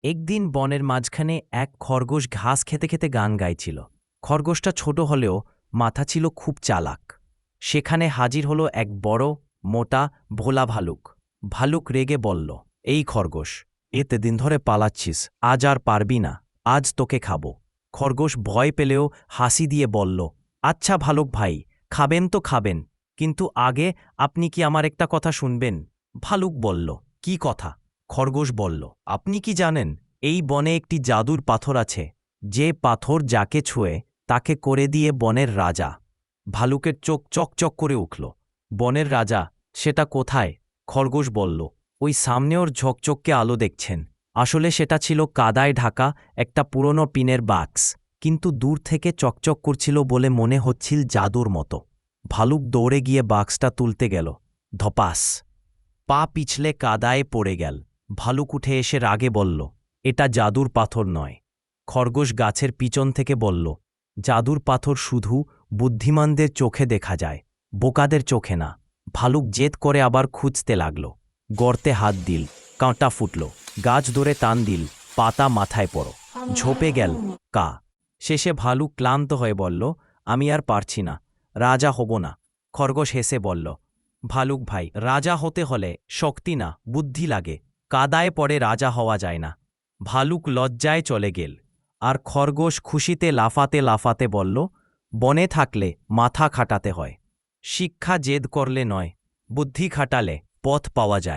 একদিন বনের মাঝখানে এক খরগোশ ঘাস খেতে খেতে গান গাইছিল। খরগোশটা ছোট হলেও মাথা ছিল খুব চালাক। সেখানে হাজির হলো এক বড় মোটা ভোলা ভালুক। ভালুক রেগে বলল, এই খরগোশ, এতে দিন ধরে পালাচ্ছিস, আজ আর পারবি না, আজ তোকে খাবো। খরগোশ ভয় পেলেও হাসি দিয়ে বলল, আচ্ছা ভালুক ভাই, খাবেন তো খাবেন, কিন্তু আগে আপনি কি আমার একটা কথা শুনবেন? ভালুক বলল, কি কথা? খরগোশ বলল, আপনি কি জানেন এই বনে একটি জাদুর পাথর আছে, যে পাথর যাকে ছুঁয়ে তাকে করে দিয়ে বনের রাজা। ভালুকের চোখ চকচক করে উঠল। বনের রাজা? সেটা কোথায়? খরগোশ বলল, ওই সামনে ওর ঝকঝকে আলো দেখছেন। আসলে সেটা ছিল কাদায় ঢাকা একটা পুরনো পিনের বাক্স, কিন্তু দূর থেকে চকচক করছিল বলে মনে হচ্ছিল জাদুর মতো। ভালুক দৌড়ে গিয়ে বাক্সটা তুলতে গেল। ধপাস! পা পিছলে কাদায় পড়ে গেল। ভালুক উঠে এসে রাগে বলল, এটা জাদুর পাথর নয়। খরগোশ গাছের পিছন থেকে বলল, জাদুর পাথর শুধু বুদ্ধিমানদের চোখে দেখা যায়, বোকাদের চোখে না। ভালুক জেদ করে আবার খুঁজতে লাগল। গর্তে হাত দিল, কাঁটা ফুটল, গাছ ধরে টান দিল, পাতা মাথায় পড়ো, ঝোপে গেল কা। শেষে ভালুক ক্লান্ত হয়ে বলল, আমি আর পারছি না, রাজা হব না। খরগোশ হেসে বলল, ভালুক ভাই, রাজা হতে হলে শক্তি না বুদ্ধি লাগে, কাদায় পড়ে রাজা হওয়া যায় না। ভালুক লজ্জায় চলে গেল, আর খরগোশ খুশিতে লাফাতে লাফাতে বলল, বনে থাকলে মাথা খাটাতে হয়, শিক্ষা জেদ করলে নয়, বুদ্ধি খাটালে পথ পাওয়া যায়।